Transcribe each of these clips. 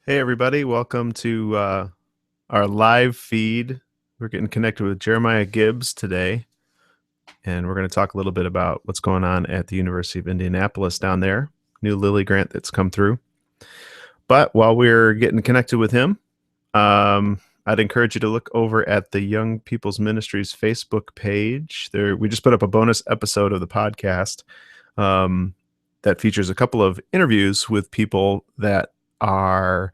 Hey, everybody. Welcome to our live feed. We're getting connected with Jeremiah Gibbs today, and we're going to talk a little bit about what's going on at the University of Indianapolis down there. New Lilly Grant that's come through. But while we're getting connected with him, I'd encourage you to look over at the Young People's Ministries Facebook page. There, we just put up a bonus episode of the podcast that features a couple of interviews with people that are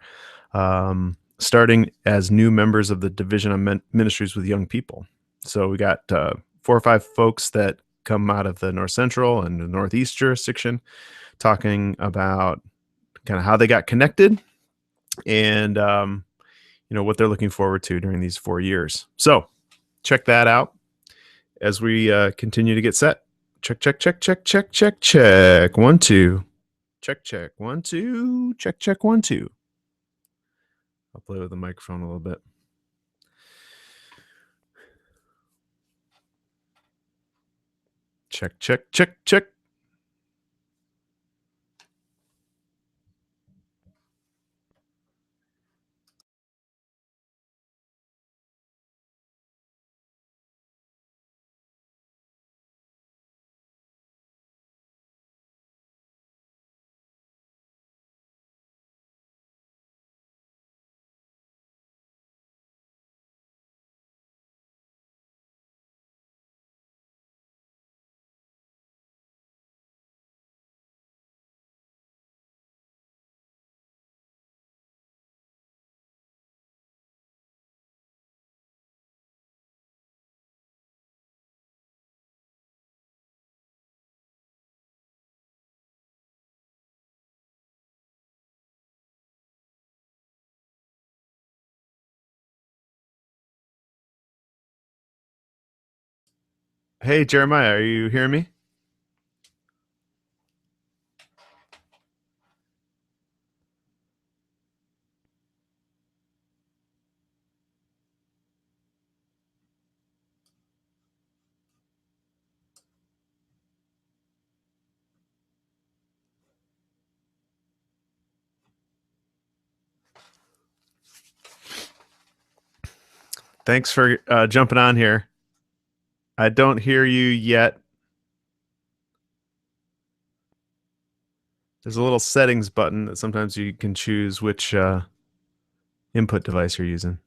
starting as new members of the Division of Ministries with Young People. So we got 4 or 5 folks that come out of the North Central and the Northeast jurisdiction talking about kind of how they got connected and what they're looking forward to during these 4 years. So check that out as we continue to get set. Check, check, check, check, check, check, check. 1, 2. Check, check. 1, 2. Check, check. 1, 2. I'll play with the microphone a little bit. Check, check, check, check. Hey, Jeremiah, are you hearing me? Thanks for jumping on here. I don't hear you yet. There's a little settings button that sometimes you can choose which input device you're using.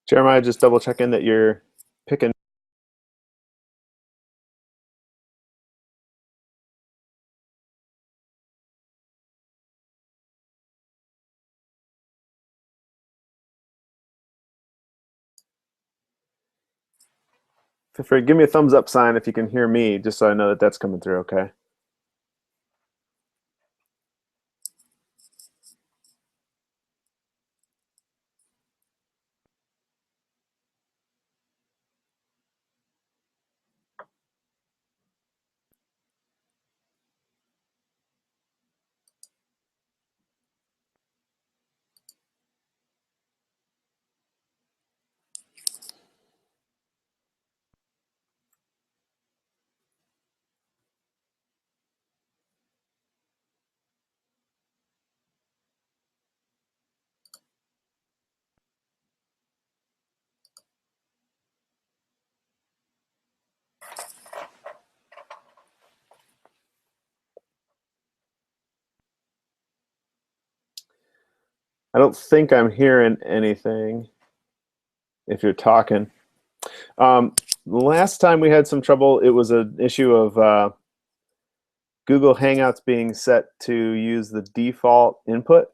Jeremiah, just double checking that you're picking. Feel free, give me a thumbs up sign if you can hear me, just so I know that that's coming through. Okay. I don't think I'm hearing anything if you're talking. Last time we had some trouble, it was an issue of Google Hangouts being set to use the default input.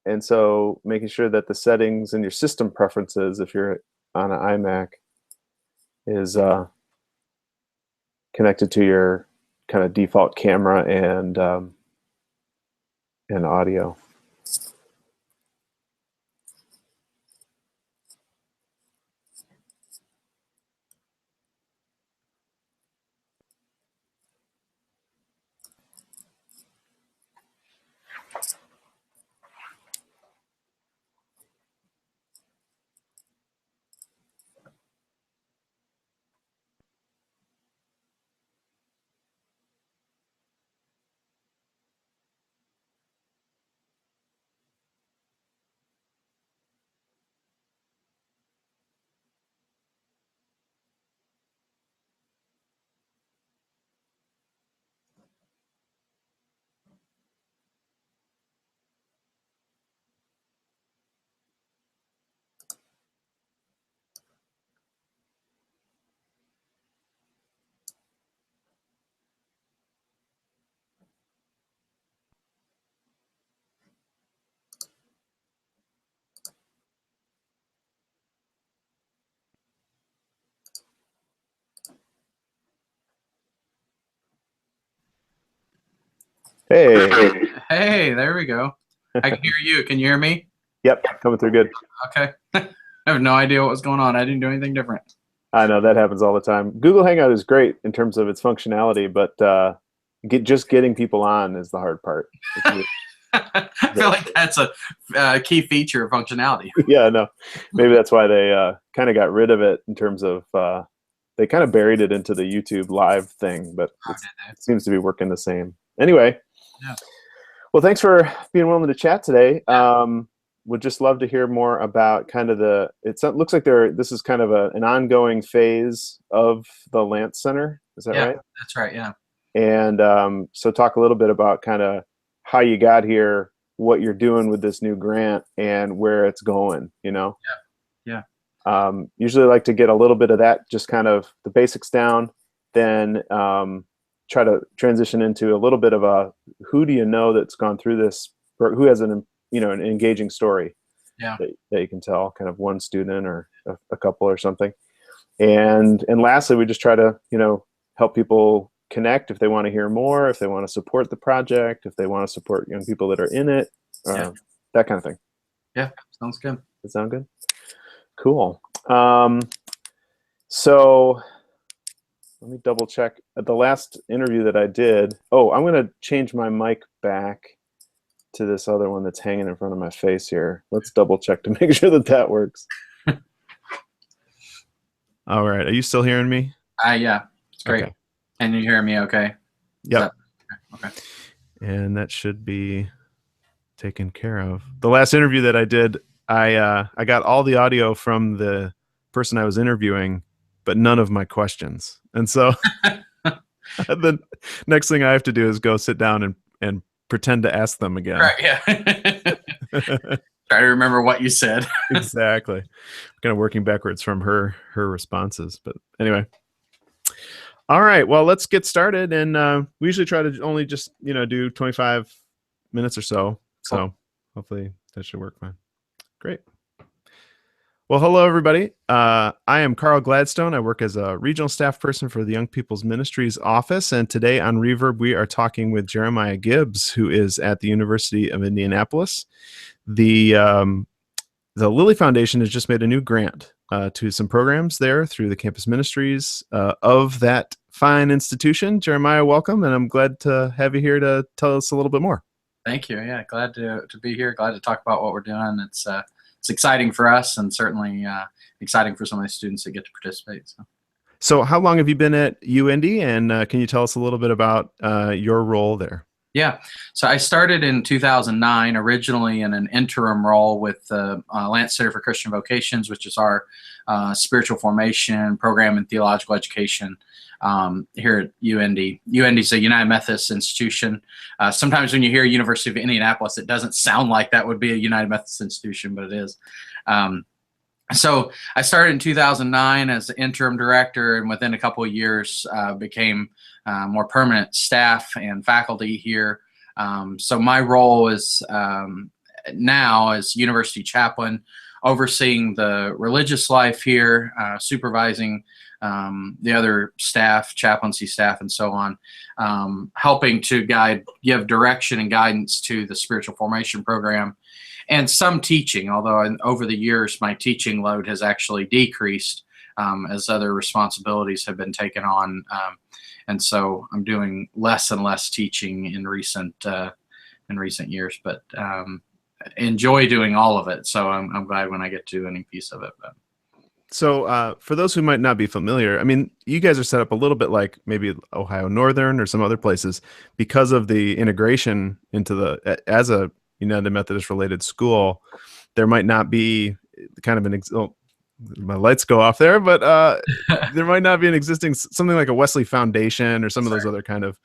And so making sure that the settings in your system preferences, if you're on an iMac, is connected to your kind of default camera and audio. Hey. Hey, there we go. I can hear you. Can you hear me? Yep, coming through good. Okay. I have no idea what was going on. I didn't do anything different. I know that happens all the time. Google Hangout is great in terms of its functionality, but just getting people on is the hard part. I feel like that's a key feature of functionality. Yeah, no, maybe that's why they kind of got rid of it in terms of they kind of buried it into the YouTube live thing, but it seems to be working the same. Anyway, Yeah. well, thanks for being willing to chat today. Would just love to hear more about kind of it looks like this is kind of an ongoing phase of the Lance Center. Is that right? That's right. Yeah. And so talk a little bit about kind of how you got here, what you're doing with this new grant, and where it's going, Yeah. Usually I like to get a little bit of that, just kind of the basics down, then try to transition into a little bit of who do you know that's gone through this, or who has an engaging story that you can tell, kind of one student or a couple or something. And lastly, we just try to, help people connect if they want to hear more, if they want to support the project, if they want to support young people that are in it, that kind of thing. Yeah, sounds good. Does that sound good? Cool. So let me double check the last interview that I did. Oh, I'm going to change my mic back to this other one that's hanging in front of my face here. Let's double check to make sure that works. All right. Are you still hearing me? Yeah, it's great. Okay. And you hear me okay? Yep. Okay. And that should be taken care of. The last interview that I did, I got all the audio from the person I was interviewing, but none of my questions. And so the next thing I have to do is go sit down and pretend to ask them again. Right, yeah. Try to remember what you said. Exactly. Kind of working backwards from her responses. But anyway. All right. Well, let's get started. And we usually try to only just, do 25 minutes or so. Cool. So hopefully that should work fine. Great. Well, hello, everybody. I am Carl Gladstone. I work as a regional staff person for the Young People's Ministries office. And today on Reverb, we are talking with Jeremiah Gibbs, who is at the University of Indianapolis. The Lilly Foundation has just made a new grant to some programs there through the campus ministries of that fine institution. Jeremiah, welcome. And I'm glad to have you here to tell us a little bit more. Thank you. Yeah, glad to be here. Glad to talk about what we're doing. It's exciting for us, and certainly exciting for some of the students that get to participate. So how long have you been at UIndy, and can you tell us a little bit about your role there? Yeah. So I started in 2009, originally in an interim role with the Lance Center for Christian Vocations, which is our spiritual formation program and theological education here at UIndy. UIndy is a United Methodist institution. Sometimes when you hear University of Indianapolis, it doesn't sound like that would be a United Methodist institution, but it is. So I started in 2009 as the interim director, and within a couple of years became more permanent staff and faculty here. So my role is now as university chaplain, overseeing the religious life here, supervising the other staff, chaplaincy staff, and so on, helping to give direction and guidance to the spiritual formation program, and some teaching, although over the years my teaching load has actually decreased as other responsibilities have been taken on. And so I'm doing less and less teaching in recent years, but enjoy doing all of it. So I'm glad when I get to any piece of it. But. So for those who might not be familiar, I mean, you guys are set up a little bit like maybe Ohio Northern or some other places because of the integration into as a United Methodist related school. There might not be kind of my lights go off there, but there might not be an existing something like a Wesley Foundation or some of those other kind of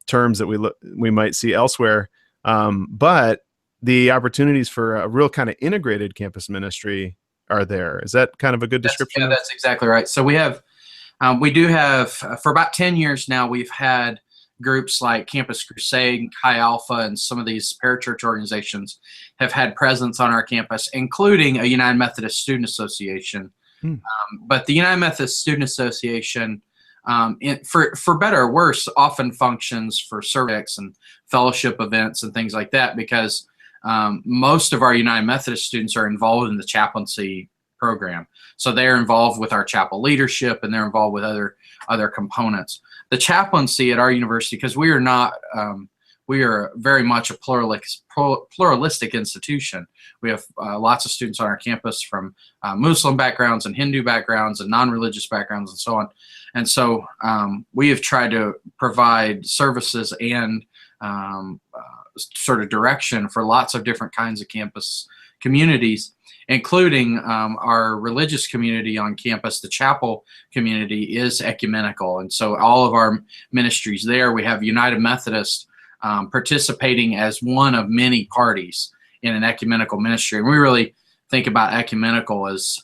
terms that we might see elsewhere. But the opportunities for a real kind of integrated campus ministry are there. Is that kind of a good description? Yeah, that's exactly right. So we do have for about 10 years now, we've had groups like Campus Crusade, Chi Alpha, and some of these parachurch organizations have had presence on our campus, including a United Methodist Student Association. But the United Methodist Student Association, for better or worse, often functions for service and fellowship events and things like that, because most of our United Methodist students are involved in the chaplaincy program. So they're involved with our chapel leadership, and they're involved with other components. The chaplaincy at our university, because we are very much a pluralistic institution. We have lots of students on our campus from Muslim backgrounds and Hindu backgrounds and non-religious backgrounds and so on. And so we have tried to provide services and sort of direction for lots of different kinds of campus communities, including our religious community on campus. The chapel community is ecumenical, and so all of our ministries there, we have United Methodist participating as one of many parties in an ecumenical ministry. And we really think about ecumenical as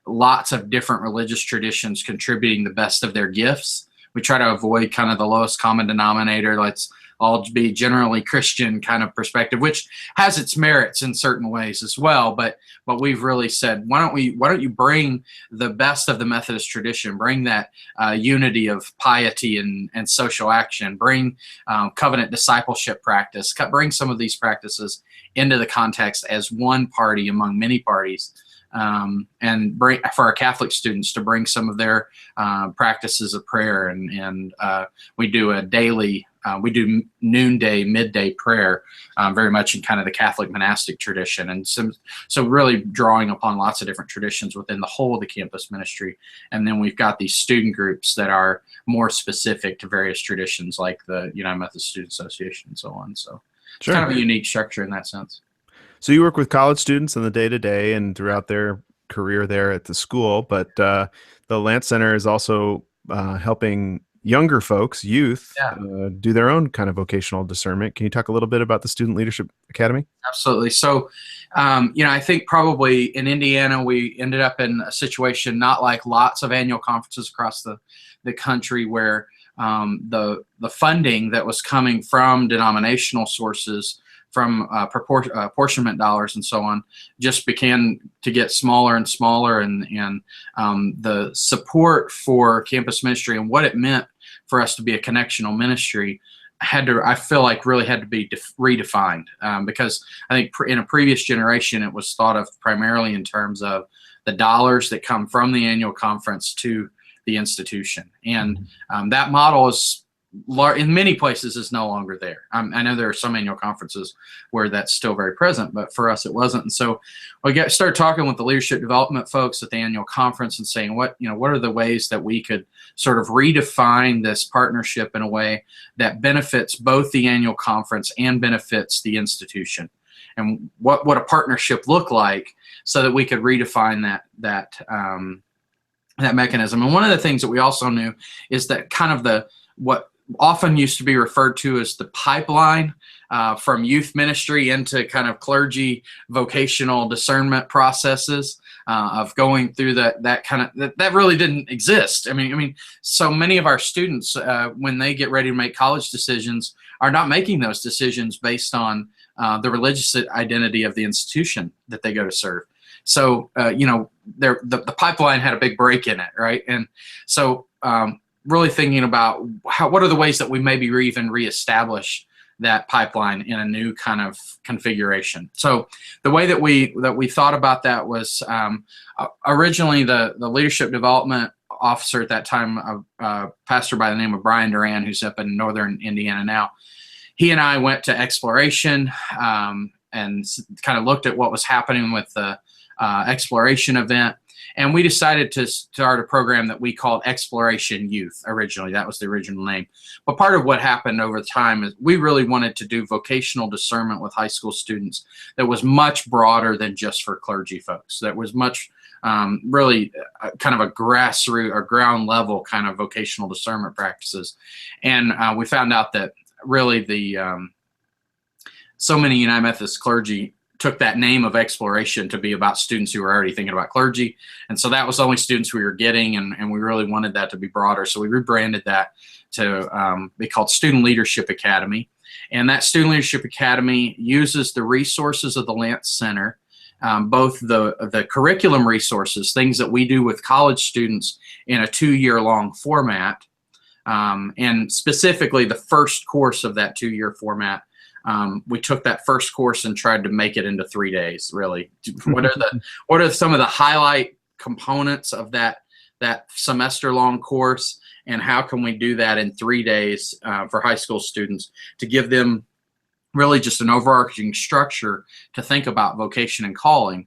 lots of different religious traditions contributing the best of their gifts. We try to avoid kind of the lowest common denominator. Let's all be generally Christian kind of perspective, which has its merits in certain ways as well. But we've really said, why don't you bring the best of the Methodist tradition, bring that unity of piety and social action, bring covenant discipleship practice, bring some of these practices into the context as one party among many parties. And bring for our Catholic students to bring some of their practices of prayer, and we do a daily, we do noonday, midday prayer, very much in kind of the Catholic monastic tradition, and so really drawing upon lots of different traditions within the whole of the campus ministry. And then we've got these student groups that are more specific to various traditions, like the United Methodist Student Association and so on. So it's kind of a unique structure in that sense. So you work with college students in the day-to-day and throughout their career there at the school, but the Lance Center is also helping younger folks, youth, do their own kind of vocational discernment. Can you talk a little bit about the Student Leadership Academy? Absolutely. So, I think probably in Indiana, we ended up in a situation not like lots of annual conferences across the country where the funding that was coming from denominational sources, from apportionment dollars and so on, just began to get smaller and smaller, and the support for campus ministry and what it meant for us to be a connectional ministry I feel like really had to be redefined, because I think in a previous generation it was thought of primarily in terms of the dollars that come from the annual conference to the institution, and that model is in many places is no longer there. I know there are some annual conferences where that's still very present, but for us it wasn't. And so we started talking with the leadership development folks at the annual conference and saying, what are the ways that we could sort of redefine this partnership in a way that benefits both the annual conference and benefits the institution, and what a partnership look like, so that we could redefine that mechanism. And one of the things that we also knew is that kind of what often used to be referred to as the pipeline from youth ministry into kind of clergy vocational discernment processes of going through that really didn't exist. I mean, so many of our students, when they get ready to make college decisions, are not making those decisions based on the religious identity of the institution that they go to serve. So, the pipeline had a big break in it, right? And so really thinking about what are the ways that we maybe even reestablish that pipeline in a new kind of configuration. So the way that we thought about that was originally the leadership development officer at that time, a pastor by the name of Brian Duran, who's up in northern Indiana now. He and I went to Exploration and kind of looked at what was happening with the Exploration event. And we decided to start a program that we called Exploration Youth. Originally, that was the original name. But part of what happened over time is we really wanted to do vocational discernment with high school students that was much broader than just for clergy folks. That was much really kind of a grassroots or ground level kind of vocational discernment practices. And we found out that really so many United Methodist clergy took that name of Exploration to be about students who were already thinking about clergy. And so that was the only students we were getting, and we really wanted that to be broader. So we rebranded that to be called Student Leadership Academy. And that Student Leadership Academy uses the resources of the Lance Center, both the curriculum resources, things that we do with college students in a 2-year-long format, and specifically the first course of that 2-year format. We took that first course and tried to make it into 3 days. Really, what are some of the highlight components of that semester-long course, and how can we do that in 3 days for high school students to give them really just an overarching structure to think about vocation and calling.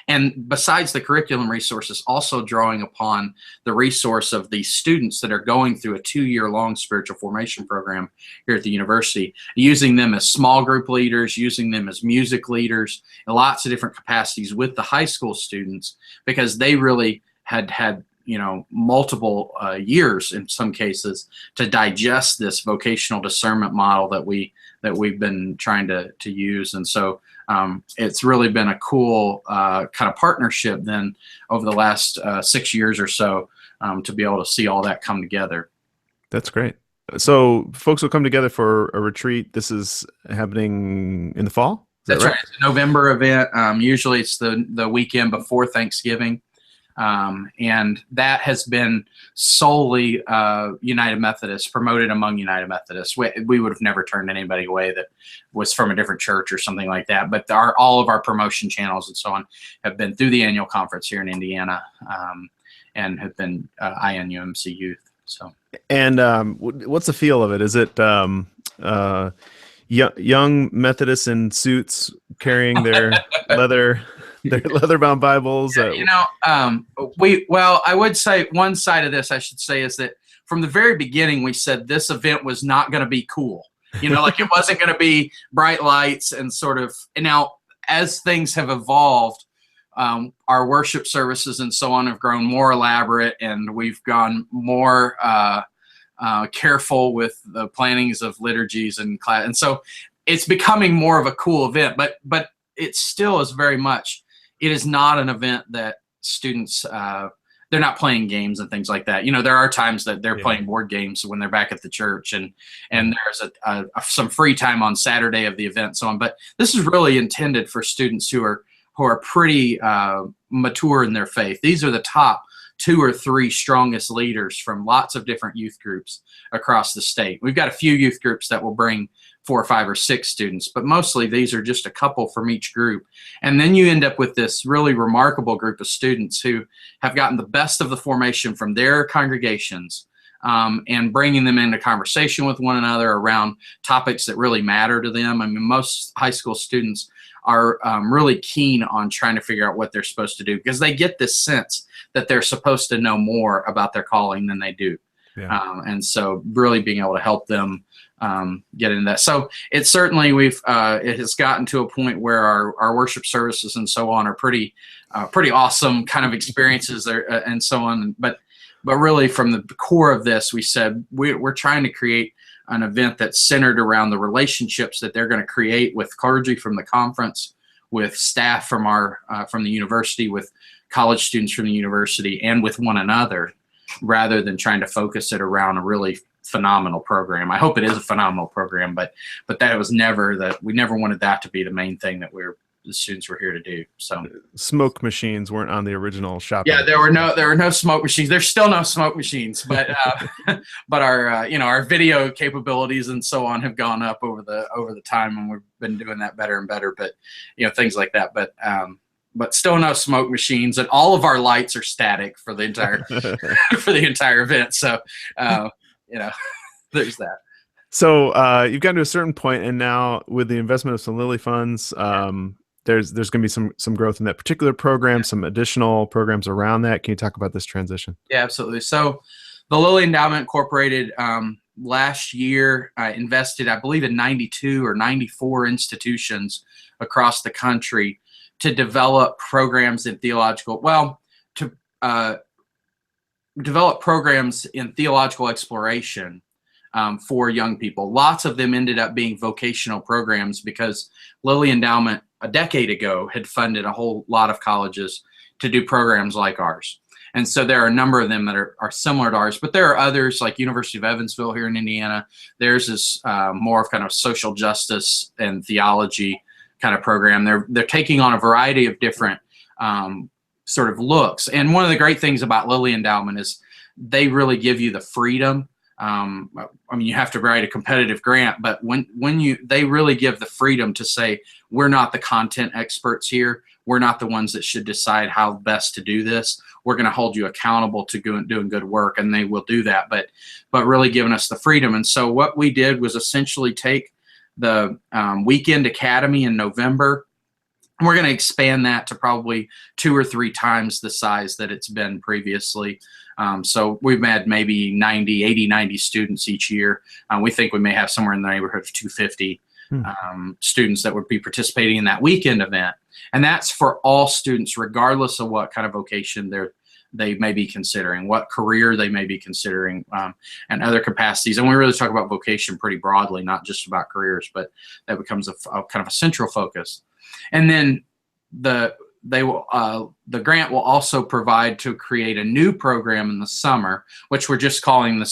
And besides the curriculum resources, also drawing upon the resource of the students that are going through a 2-year-long spiritual formation program here at the university, using them as small group leaders, using them as music leaders, in lots of different capacities with the high school students, because they really had multiple years in some cases to digest this vocational discernment model that we've been trying to use. And so it's really been a cool kind of partnership then over the last 6 years or so to be able to see all that come together. That's great. So folks will come together for a retreat. This is happening in the fall? That's right. It's a November event. Usually it's the weekend before Thanksgiving. And that has been solely United Methodist, promoted among United Methodists. We would have never turned anybody away that was from a different church or something like that. But all of our promotion channels and so on have been through the annual conference here in Indiana, and have been INUMC Youth. So. And what's the feel of it? Is it young Methodists in suits carrying their leather-bound Bibles? I would say one side of this, I should say, is that from the very beginning, we said this event was not going to be cool. Like it wasn't going to be bright lights and sort of. And now, as things have evolved, our worship services and so on have grown more elaborate, and we've gone more careful with the plannings of liturgies and class. And so it's becoming more of a cool event, but it still is very much. It is not an event that students, they're not playing games and things like that. There are times that they're playing board games when they're back at the church, and there's some free time on Saturday of the event and so on. But this is really intended for students who are pretty mature in their faith. These are the top 2 or 3 strongest leaders from lots of different youth groups across the state. We've got a few youth groups that will bring 4 or 5 or 6 students, but mostly these are just a couple from each group. And then you end up with this really remarkable group of students who have gotten the best of the formation from their congregations, and bringing them into conversation with one another around topics that really matter to them. I mean, most high school students are really keen on trying to figure out what they're supposed to do, because they get this sense that they're supposed to know more about their calling than they do. Yeah. And so really being able to help them get into that. So it certainly it has gotten to a point where our worship services and so on are pretty awesome kind of experiences there, and so on. But really from the core of this, we said we're trying to create an event that's centered around the relationships that they're going to create with clergy from the conference, with staff from the university, with college students from the university, and with one another, rather than trying to focus it around a really phenomenal program. I hope it is a phenomenal program, but that was never we never wanted that to be the main thing that the students were here to do. So smoke machines weren't on the original shopping. Yeah, there were no smoke machines. There's still no smoke machines, but but our our video capabilities and so on have gone up over the time, and we've been doing that better and better. But things like that. But still no smoke machines, and all of our lights are static for the entire for the entire event. So there's that. So you've gotten to a certain point, and now with the investment of some Lilly funds, there's going to be some growth in that particular program, some additional programs around that. Can you talk about this transition? Yeah, absolutely. So the Lilly Endowment Incorporated last year invested, I believe, in 92 or 94 institutions across the country to develop programs in develop programs in theological exploration for young people. Lots of them ended up being vocational programs, because Lilly Endowment a decade ago had funded a whole lot of colleges to do programs like ours. And so there are a number of them that are similar to ours, but there are others like University of Evansville here in Indiana. Theirs is more of kind of social justice and theology kind of program. They're taking on a variety of different sort of looks. And one of the great things about Lilly Endowment is they really give you the freedom. I mean, you have to write a competitive grant, but they really give the freedom to say, we're not the content experts here. We're not the ones that should decide how best to do this. We're going to hold you accountable to doing good work, and they will do that, but really giving us the freedom. And so what we did was essentially take the Weekend Academy in November, and we're going to expand that to probably 2 or 3 times the size that it's been previously. So we've had maybe 90 students each year. We think we may have somewhere in the neighborhood of 250 students that would be participating in that weekend event. And that's for all students, regardless of what kind of vocation they may be considering, what career they may be considering, and other capacities. And we really talk about vocation pretty broadly, not just about careers, but that becomes a kind of a central focus. And then the grant will also provide to create a new program in the summer, which we're just calling the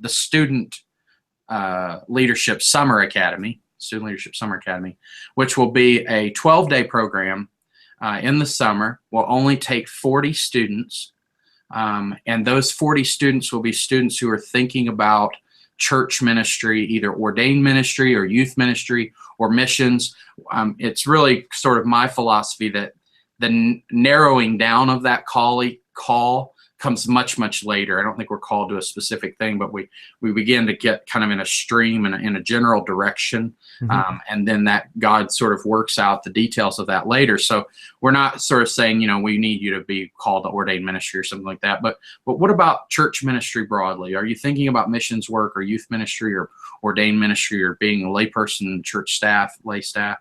Student Leadership Summer Academy, which will be a 12-day program in the summer. Will only take 40 students, and those 40 students will be students who are thinking about church ministry, either ordained ministry or youth ministry or missions. It's really sort of my philosophy that the narrowing down of that call comes much, much later. I don't think we're called to a specific thing, but we begin to get kind of in a stream and in a general direction. And then that God sort of works out the details of that later. So we're not sort of saying, we need you to be called to ordained ministry or something like that. But what about church ministry broadly? Are you thinking about missions work or youth ministry or ordained ministry or being a layperson, church staff, lay staff?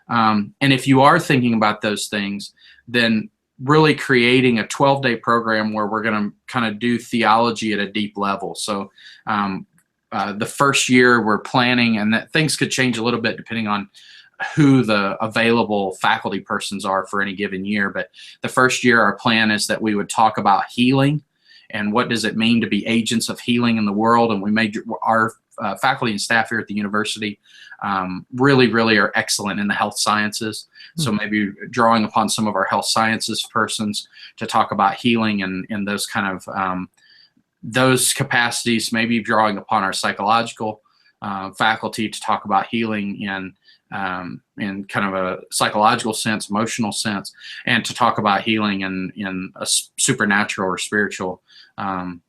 And if you are thinking about those things, then really creating a 12-day program where we're going to kind of do theology at a deep level. So the first year we're planning, and that things could change a little bit depending on who the available faculty persons are for any given year. But the first year, our plan is that we would talk about healing and what does it mean to be agents of healing in the world. And we made our faculty and staff here at the university really are excellent in the health sciences. So maybe drawing upon some of our health sciences persons to talk about healing and those kind of those capacities, maybe drawing upon our psychological faculty to talk about healing in kind of a psychological sense, emotional sense, and to talk about healing in a supernatural or spiritual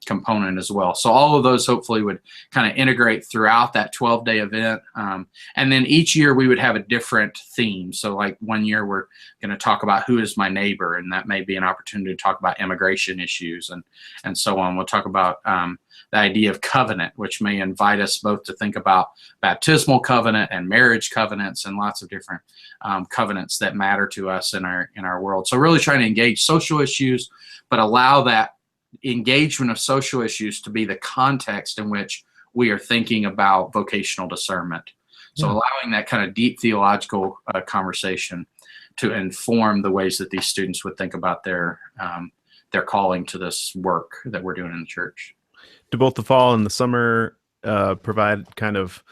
component as well. So all of those hopefully would kind of integrate throughout that 12-day event. And then each year we would have a different theme. So like one year we're going to talk about who is my neighbor, and that may be an opportunity to talk about immigration issues and so on. We'll talk about the idea of covenant, which may invite us both to think about baptismal covenant and marriage covenants and lots of different covenants that matter to us in our world. So really trying to engage social issues, but allow that engagement of social issues to be the context in which we are thinking about vocational discernment. So allowing that kind of deep theological conversation to inform the ways that these students would think about their calling to this work that we're doing in the church. Do both the fall and the summer provide kind of,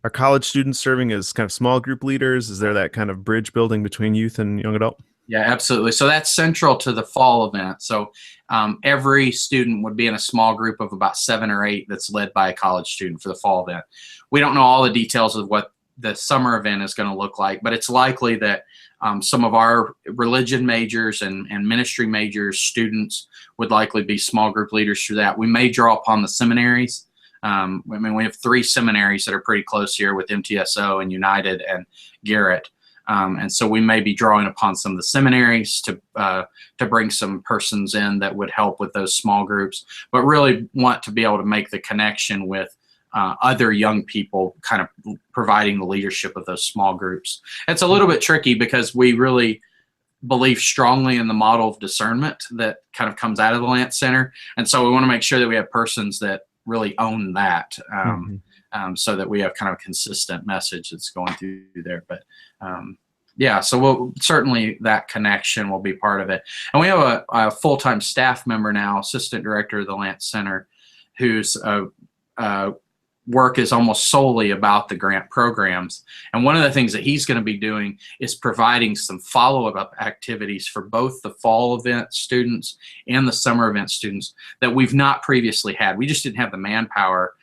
are college students serving as kind of small group leaders? Is there that kind of bridge building between youth and young adult? Yeah, absolutely. So that's central to the fall event. So every student would be in a small group of about 7 or 8 that's led by a college student for the fall event. We don't know all the details of what the summer event is going to look like, but it's likely that some of our religion majors and ministry majors students would likely be small group leaders through that. We may draw upon the seminaries. I mean, we have 3 seminaries that are pretty close here with MTSO and United and Garrett. And so we may be drawing upon some of the seminaries to bring some persons in that would help with those small groups, but really want to be able to make the connection with other young people kind of providing the leadership of those small groups. It's a little bit tricky because we really believe strongly in the model of discernment that kind of comes out of the Lance Center. And so we want to make sure that we have persons that really own that so that we have kind of a consistent message that's going through there. But yeah, so certainly that connection will be part of it. And we have a full-time staff member now, assistant director of the Lance Center, whose work is almost solely about the grant programs. And one of the things that he's going to be doing is providing some follow-up activities for both the fall event students and the summer event students that we've not previously had. We just didn't have the manpower,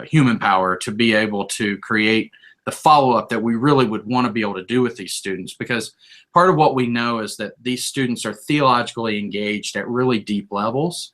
human power, to be able to create the follow-up that we really would want to be able to do with these students, because part of what we know is that these students are theologically engaged at really deep levels,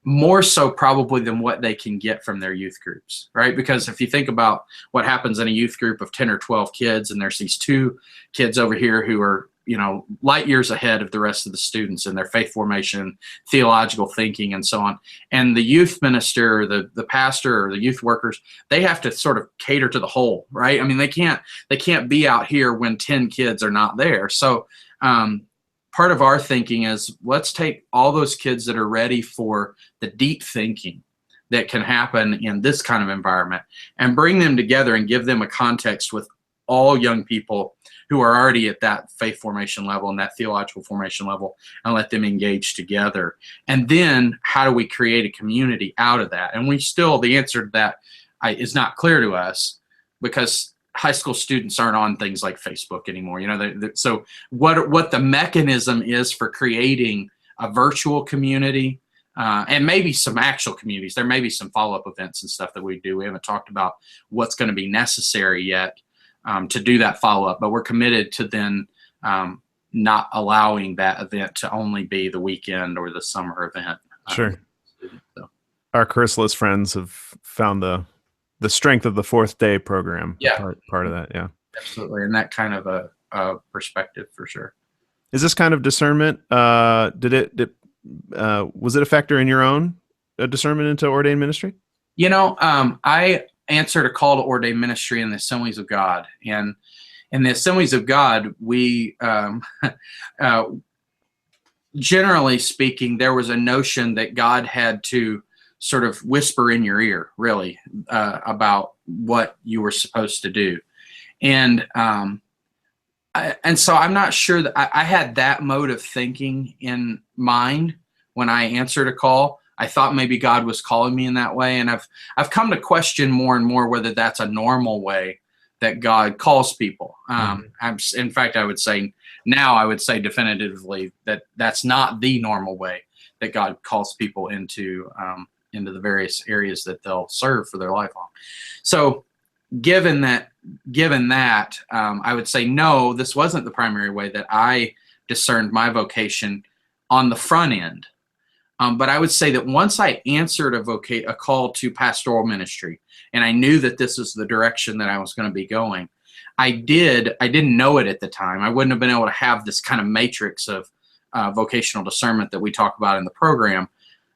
more so probably than what they can get from their youth groups, right? Because if you think about what happens in a youth group of 10 or 12 kids, and there's these 2 kids over here who are, you know, light years ahead of the rest of the students in their faith formation, theological thinking, and so on. And the youth minister, the pastor, or the youth workers, they have to sort of cater to the whole, right? I mean, they can't be out here when 10 kids are not there. So part of our thinking is, let's take all those kids that are ready for the deep thinking that can happen in this kind of environment and bring them together and give them a context with all young people who are already at that faith formation level and that theological formation level, and let them engage together. And then how do we create a community out of that? And the answer to that is not clear to us, because high school students aren't on things like Facebook anymore. You know, so what the mechanism is for creating a virtual community, and maybe some actual communities. There may be some follow-up events and stuff that we do. We haven't talked about what's going to be necessary yet to do that follow-up, but we're committed to then not allowing that event to only be the weekend or the summer event. Sure. So. Our Chrysalis friends have found the strength of the 4th day program. Yeah. Part of that. Yeah, absolutely. And that kind of a perspective for sure. Is this kind of discernment? Was it a factor in your own discernment into ordained ministry? You know, I answered a call to ordained ministry in the Assemblies of God. And in the Assemblies of God, we, generally speaking, there was a notion that God had to sort of whisper in your ear, really, about what you were supposed to do. And so I'm not sure that I had that mode of thinking in mind when I answered a call. I thought maybe God was calling me in that way. And I've come to question more and more whether that's a normal way that God calls people. In fact, I would say definitively that that's not the normal way that God calls people into into the various areas that they'll serve for their lifelong. So given that, I would say no, this wasn't the primary way that I discerned my vocation on the front end. But I would say that once I answered a call to pastoral ministry, and I knew that this is the direction that I was going to be going, I didn't know it at the time. I wouldn't have been able to have this kind of matrix of vocational discernment that we talk about in the program.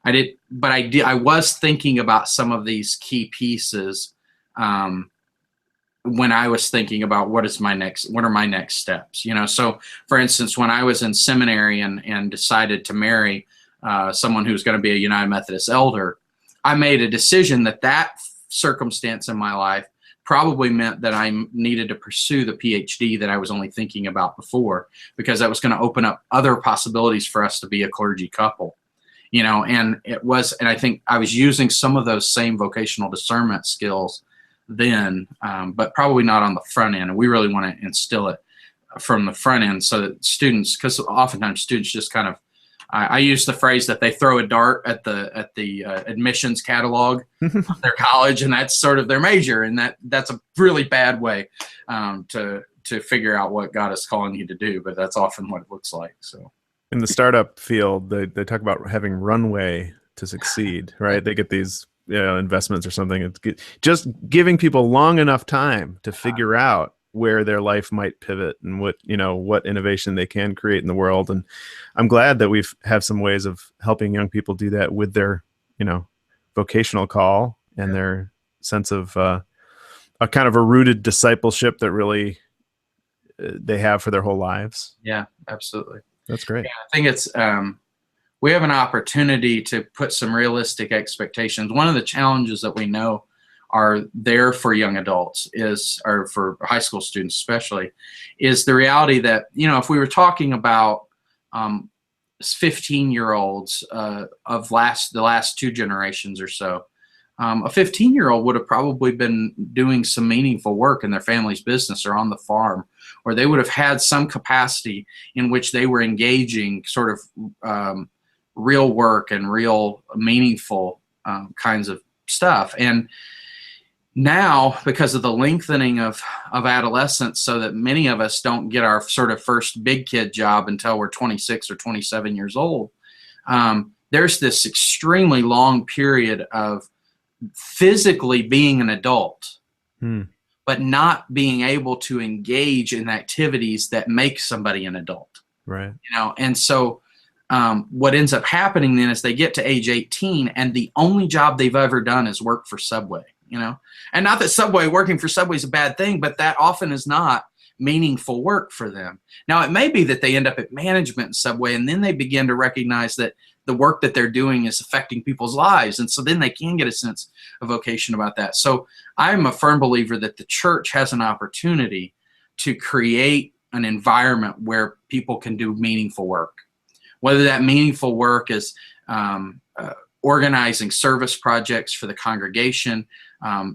I was thinking about some of these key pieces when I was thinking about what are my next steps. So for instance, when I was in seminary and decided to marry someone who's going to be a United Methodist elder, I made a decision that circumstance in my life probably meant that I needed to pursue the PhD that I was only thinking about before, because that was going to open up other possibilities for us to be a clergy couple. And I think I was using some of those same vocational discernment skills then, but probably not on the front end. And we really want to instill it from the front end so that students, because oftentimes students just kind of, I use the phrase that they throw a dart at the admissions catalog of their college, and that's sort of their major, and that's a really bad way to figure out what God is calling you to do. But that's often what it looks like. So in the startup field, they talk about having runway to succeed, right? They get these investments or something. It's just giving people long enough time to figure out where their life might pivot and what innovation they can create in the world. And I'm glad that we have some ways of helping young people do that with their, vocational call and their sense of a kind of a rooted discipleship that really they have for their whole lives. Yeah, absolutely. That's great. Yeah, I think it's, we have an opportunity to put some realistic expectations. One of the challenges that we know are there for young adults or for high school students especially, is the reality that, if we were talking about 15-year-olds of the last two generations or so, a 15-year-old would have probably been doing some meaningful work in their family's business or on the farm, or they would have had some capacity in which they were engaging sort of real work and real meaningful kinds of stuff. And now, because of the lengthening of adolescence, so that many of us don't get our sort of first big kid job until we're 26 or 27 years old, there's this extremely long period of physically being an adult, but not being able to engage in activities that make somebody an adult. Right. And so what ends up happening then is they get to age 18 and the only job they've ever done is work for Subway. And not that working for Subway is a bad thing, but that often is not meaningful work for them. Now, it may be that they end up at management in Subway, and then they begin to recognize that the work that they're doing is affecting people's lives. And so then they can get a sense of vocation about that. So I'm a firm believer that the church has an opportunity to create an environment where people can do meaningful work, whether that meaningful work is organizing service projects for the congregation.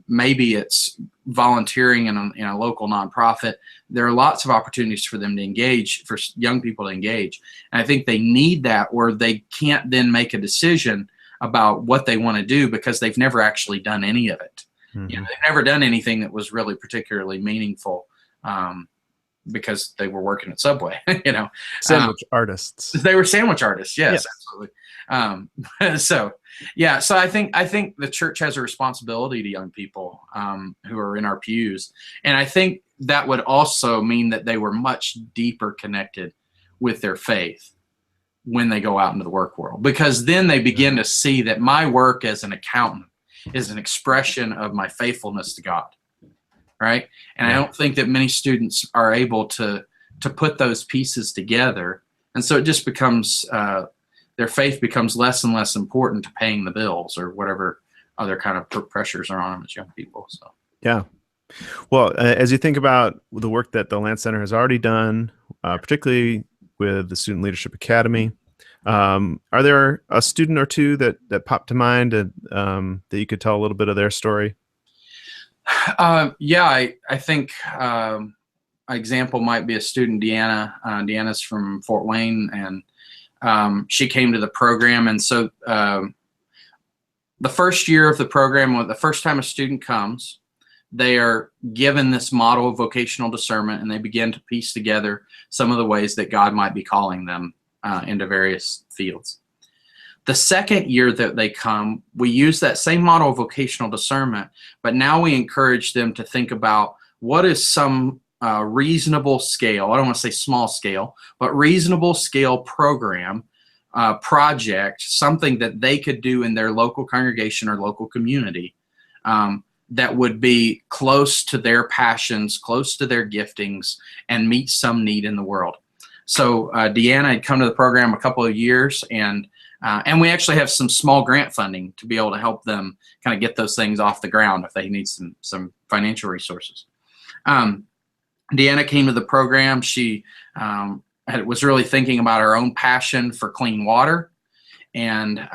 Maybe it's volunteering in a local nonprofit. There are lots of opportunities for them to engage, for young people to engage. And I think they need that, or they can't then make a decision about what they want to do because they've never actually done any of it. Mm-hmm. They've never done anything that was really particularly meaningful because they were working at Subway. Sandwich artists. They were sandwich artists. Yes. Absolutely. So I think the church has a responsibility to young people who are in our pews. And I think that would also mean that they were much deeper connected with their faith when they go out into the work world, because then they begin to see that my work as an accountant is an expression of my faithfulness to God. Right. And I don't think that many students are able to put those pieces together. And so it just becomes, their faith becomes less and less important to paying the bills or whatever other kind of pressures are on them as young people. So, yeah. Well, as you think about the work that the Lance Center has already done, particularly with the Student Leadership Academy, are there a student or two that pop to mind that you could tell a little bit of their story? I think an example might be a student, Deanna. Deanna's from Fort Wayne, and she came to the program. And so The first year of the program, when the first time a student comes, they are given this model of vocational discernment, and they begin to piece together some of the ways that God might be calling them into various fields. The second year that they come, we use that same model of vocational discernment, but now we encourage them to think about what is some reasonable scale, I don't want to say small scale, but reasonable scale program, project, something that they could do in their local congregation or local community that would be close to their passions, close to their giftings, and meet some need in the world. So Deanna had come to the program a couple of years, and we actually have some small grant funding to be able to help them kind of get those things off the ground if they need some financial resources. Deanna came to the program. She was really thinking about her own passion for clean water, and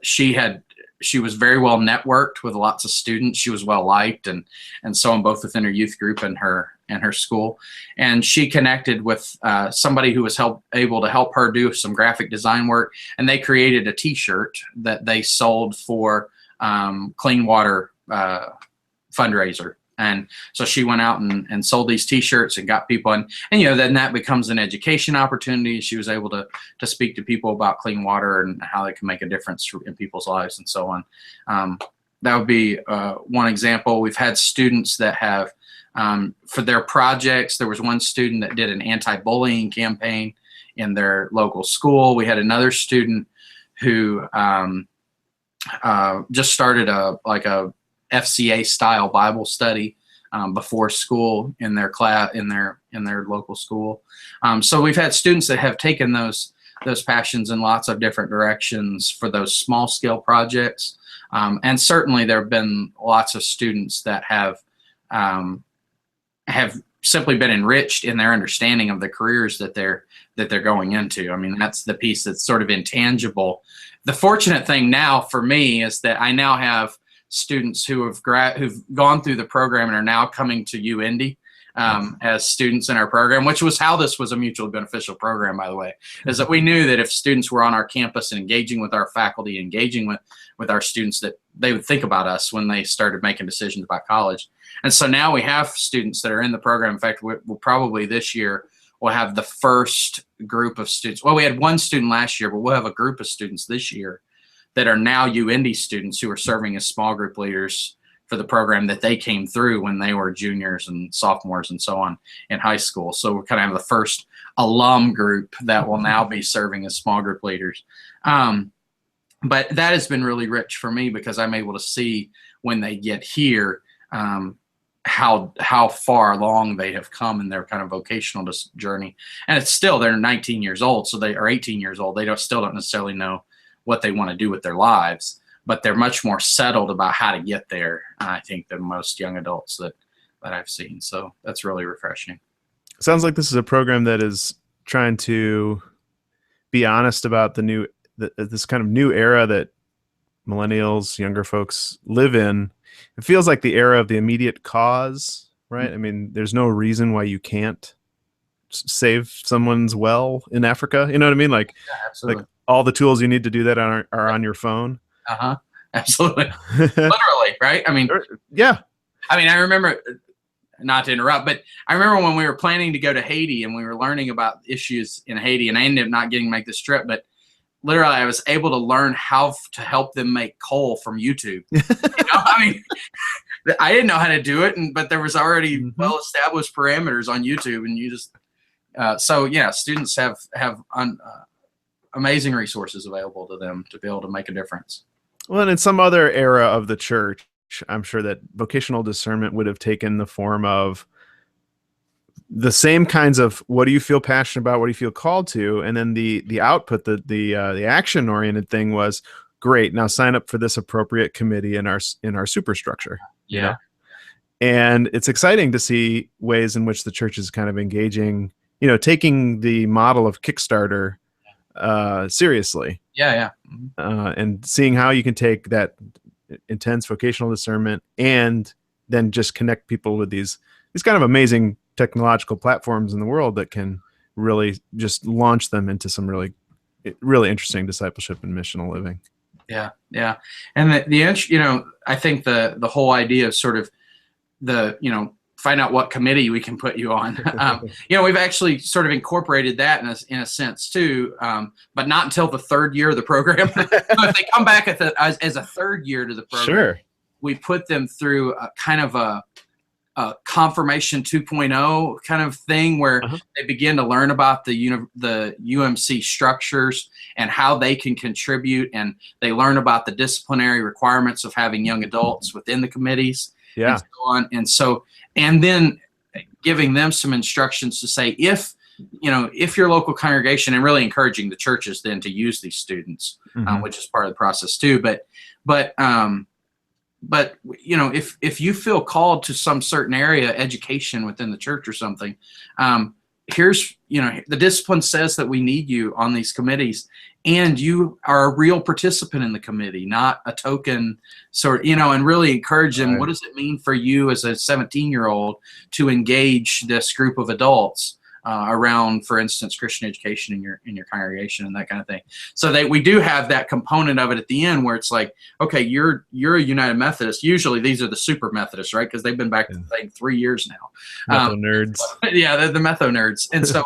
she was very well networked with lots of students. She was well liked, and so on, both within her youth group and her school. And she connected with somebody who was able to help her do some graphic design work, and they created a T-shirt that they sold for clean water fundraiser. And so she went out and sold these T-shirts and got people, and then that becomes an education opportunity. She was able to speak to people about clean water and how they can make a difference in people's lives and so on. That would be one example. We've had students that have, for their projects, there was one student that did an anti-bullying campaign in their local school. We had another student who just started a FCA style Bible study before school in their class in their local school. So we've had students that have taken those passions in lots of different directions for those small scale projects, and certainly there have been lots of students that have simply been enriched in their understanding of the careers that they're going into. I mean, that's the piece that's sort of intangible. The fortunate thing now for me is that I now have students who've gone through the program and are now coming to UIndy as students in our program, which was how this was a mutually beneficial program, by the way, is that we knew that if students were on our campus and engaging with our faculty, engaging with our students, that they would think about us when they started making decisions about college. And so now we have students that are in the program. In fact, we'll probably this year we'll have the first group of students. Well, we had one student last year, but we'll have a group of students this year that are now UIndy students who are serving as small group leaders for the program that they came through when they were juniors and sophomores and so on in high school. So we're kind of the first alum group that will now be serving as small group leaders. But that has been really rich for me because I'm able to see when they get here how far along they have come in their kind of vocational journey. And it's still, they're 19 years old, so they are 18 years old. They still don't necessarily know what they want to do with their lives, but they're much more settled about how to get there, I think, than most young adults that I've seen. So that's really refreshing. Sounds like this is a program that is trying to be honest about this kind of new era that millennials, younger folks live in. It feels like the era of the immediate cause, right? Mm-hmm. I mean, there's no reason why you can't save someone's well in Africa. You know what I mean? Like, yeah, absolutely. Like all the tools you need to do that are on your phone. Absolutely. Literally, right? I mean, yeah. I mean, I remember, not to interrupt, but I remember when we were planning to go to Haiti and we were learning about issues in Haiti, and I ended up not getting to make this trip, but literally I was able to learn how to help them make coal from YouTube. I mean, I didn't know how to do it, but there was already well-established parameters on YouTube, and you just, so yeah, students have amazing resources available to them to be able to make a difference. Well, and in some other era of the church, I'm sure that vocational discernment would have taken the form of the same kinds of, what do you feel passionate about? What do you feel called to? And then the output, the action oriented thing was, great, now sign up for this appropriate committee in our superstructure. Yeah. You know? And it's exciting to see ways in which the church is kind of engaging, taking the model of Kickstarter seriously. Yeah. And seeing how you can take that intense vocational discernment and then just connect people with these kind of amazing technological platforms in the world that can really just launch them into some really, really interesting discipleship and missional living. Yeah, yeah. And I think the whole idea of sort of find out what committee we can put you on. We've actually sort of incorporated that in a sense too, but not until the third year of the program. So if they come back as a third year to the program, Sure. we put them through a kind of a confirmation 2.0 kind of thing where they begin to learn about the UMC structures and how they can contribute, and they learn about the disciplinary requirements of having young adults within the committees, and so on. And then giving them some instructions to say, if your local congregation, and really encouraging the churches then to use these students, which is part of the process too. But if you feel called to some certain area, education within the church or something, here's, the discipline says that we need you on these committees, and you are a real participant in the committee, not a token sort, and really encourage them. Right. What does it mean for you as a 17-year-old to engage this group of adults around, for instance, Christian education in your congregation and that kind of thing? So we do have that component of it at the end where it's like, okay, you're a United Methodist. Usually these are the super Methodists, right? Because they've been back to 3 years now. Metho nerds. Yeah, they're the Metho nerds. And so,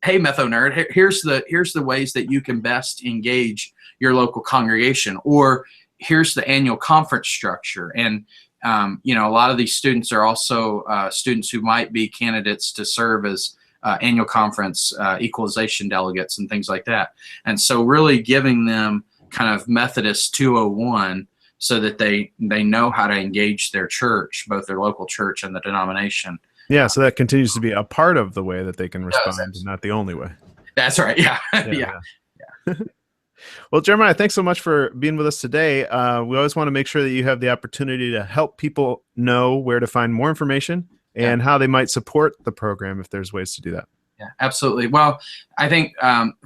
hey, Metho nerd, here's the ways that you can best engage your local congregation, or here's the annual conference structure. And a lot of these students are also students who might be candidates to serve as annual conference equalization delegates and things like that. And so really giving them kind of Methodist 201 so that they know how to engage their church, both their local church and the denomination. Yeah, so that continues to be a part of the way that they can respond, and not the only way. That's right. Yeah. Yeah. Well, Jeremiah, thanks so much for being with us today. We always want to make sure that you have the opportunity to help people know where to find more information and how they might support the program if there's ways to do that. Yeah, absolutely. Well, I think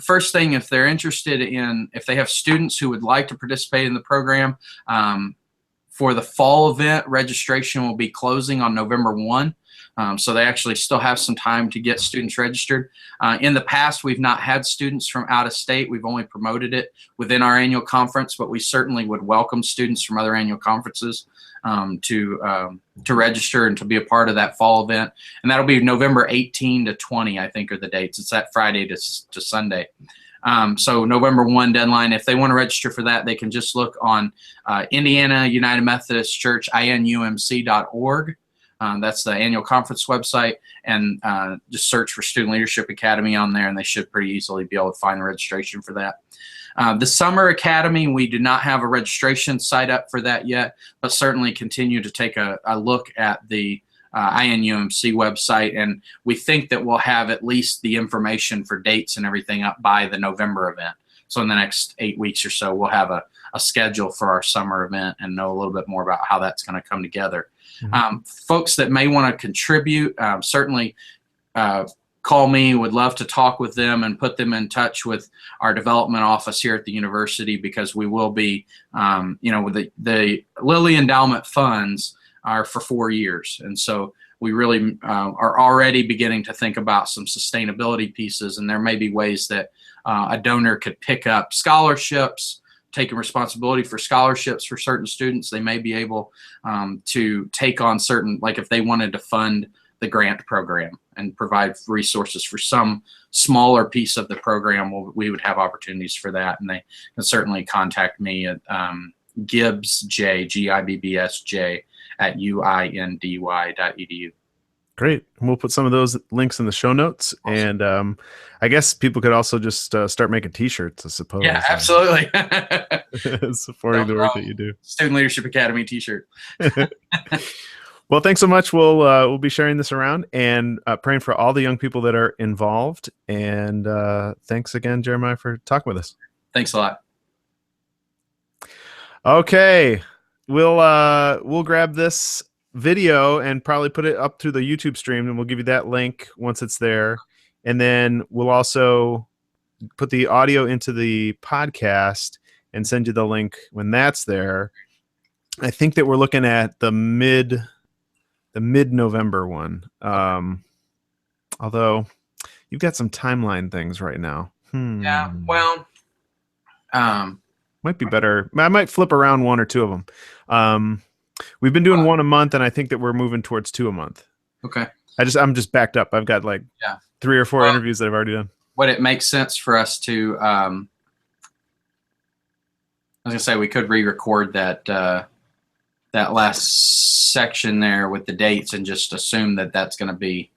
first thing, if they're interested if they have students who would like to participate in the program, for the fall event, registration will be closing on November 1. So they actually still have some time to get students registered. In the past, we've not had students from out of state. We've only promoted it within our annual conference, but we certainly would welcome students from other annual conferences to register and to be a part of that fall event. And that'll be November 18 to 20, I think, are the dates. It's that Friday to Sunday. So November 1 deadline. If they want to register for that, they can just look on Indiana United Methodist Church, inumc.org. That's the annual conference website, and just search for Student Leadership Academy on there, and they should pretty easily be able to find the registration for that. The Summer Academy, we do not have a registration site up for that yet, but certainly continue to take a look at the INUMC website, and we think that we'll have at least the information for dates and everything up by the November event. So in the next 8 weeks or so, we'll have a schedule for our summer event and know a little bit more about how that's going to come together. Folks that may want to contribute, certainly call me. Would love to talk with them and put them in touch with our development office here at the university, because we will be, with the Lilly Endowment funds are for 4 years. And so we really are already beginning to think about some sustainability pieces, and there may be ways that a donor could pick up scholarships, taking responsibility for scholarships for certain students. They may be able to take on certain, like if they wanted to fund the grant program and provide resources for some smaller piece of the program, we would have opportunities for that. And they can certainly contact me at Gibbs, Gibbs, at UIndy.edu. Great. And we'll put some of those links in the show notes. Awesome. And I guess people could also just start making t-shirts, I suppose. Yeah, absolutely. Supporting the work that you do. Student Leadership Academy t-shirt. Well, thanks so much. We'll be sharing this around and praying for all the young people that are involved. And thanks again, Jeremiah, for talking with us. Thanks a lot. Okay. We'll grab this video and probably put it up to the YouTube stream, and we'll give you that link once it's there. And then we'll also put the audio into the podcast and send you the link when that's there. I think that we're looking at the mid-November one. Although you've got some timeline things right now. Yeah, well, might Might be better. I might flip around one or two of them. We've been doing one a month, and I think that we're moving towards 2 a month. Okay. I'm just backed up. I've got like 3 or 4 interviews that I've already done. Would it make sense for us to? I was gonna say we could re-record that that last section there with the dates and just assume that that's going to be.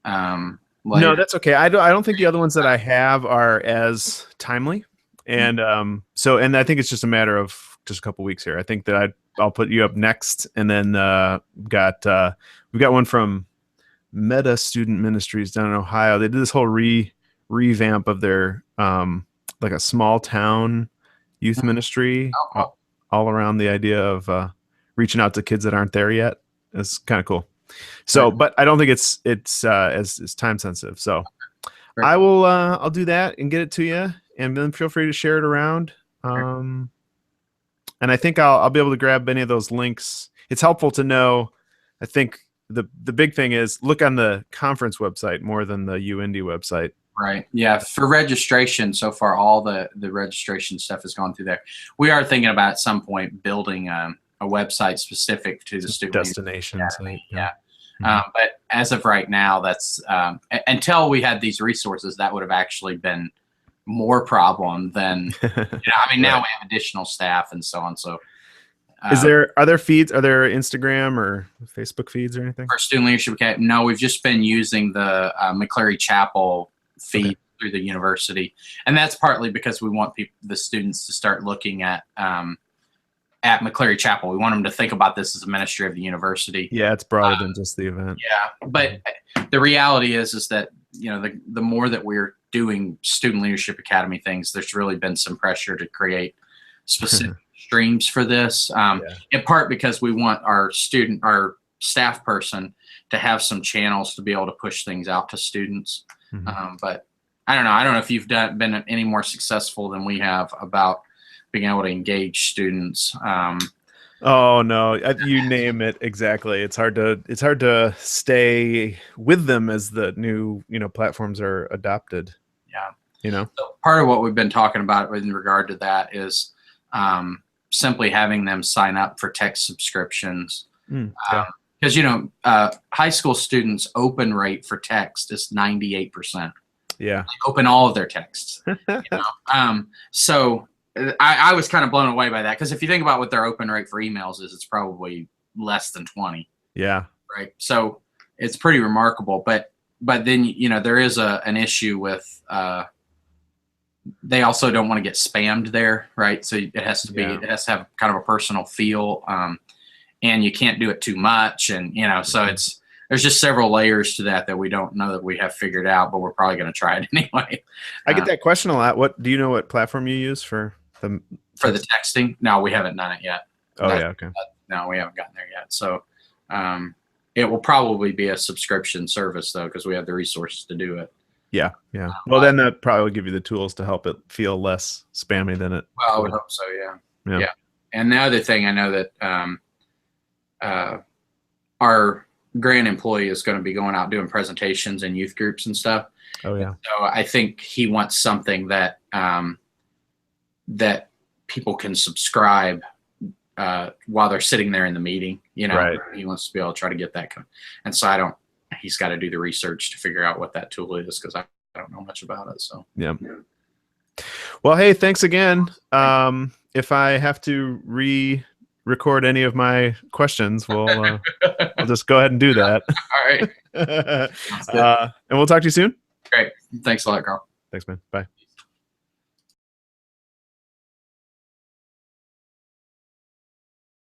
No, that's okay. I don't think the other ones that I have are as timely, and and I think it's just a matter of just a couple weeks here. I think that I'll put you up next, and then we've got one from Meta Student Ministries down in Ohio. They did this whole revamp of their like a small town youth ministry, all around the idea of reaching out to kids that aren't there yet. It's kind of cool. So, but I don't think it's as time sensitive. So I'll do that and get it to you, and then feel free to share it around. And I think I'll be able to grab any of those links. It's helpful to know. I think the big thing is look on the conference website more than the UIndy website. Right. Yeah. For registration, so far all the registration stuff has gone through there. We are thinking about at some point building a website specific to the student destination site. Yeah. But as of right now, that's until we had these resources, that would have actually been more problem than now we have additional staff and so on. So are there feeds? Are there Instagram or Facebook feeds or anything? For Student Leadership Academy? No, we've just been using the McCleary Chapel feed through the university, and that's partly because we want the students to start looking at McCleary Chapel. We want them to think about this as a ministry of the university. Yeah, it's broader than just the event. Yeah, but the reality is that the more that we're doing Student Leadership Academy things, there's really been some pressure to create specific streams for this. In part because we want our staff person to have some channels to be able to push things out to students. But I don't know if you've been any more successful than we have about being able to engage students. Oh no, you name it exactly. It's hard to stay with them as the new platforms are adopted. Yeah. So part of what we've been talking about in regard to that is simply having them sign up for text subscriptions. Because high school students' open rate for text is 98%. Yeah, they open all of their texts. So I was kind of blown away by that, because if you think about what their open rate for emails is, it's probably less than 20. Yeah. Right. So it's pretty remarkable. But then there is an issue with they also don't want to get spammed there, right? So it has to be it has to have kind of a personal feel, and you can't do it too much, and so there's just several layers to that we don't know that we have figured out, but we're probably going to try it anyway. I get that question a lot. What do you know? What platform you use for the texting? No, we haven't done it yet. Okay. No, we haven't gotten there yet. So it will probably be a subscription service though, because we have the resources to do it. Yeah. Well, then that probably will give you the tools to help it feel less spammy than it. Well, I would hope so. Yeah. And the other thing I know that our grant employee is going to be going out doing presentations in youth groups and stuff. Oh yeah. So I think he wants something that that people can subscribe while they're sitting there in the meeting. Right. He wants to be able to try to get that. And so he's got to do the research to figure out what that tool is, because I don't know much about it. So yeah. Well, hey, thanks again. If I have to record any of my questions, I'll just go ahead and do that. All right. And we'll talk to you soon. Great. Thanks a lot, Carl. Thanks, man. Bye.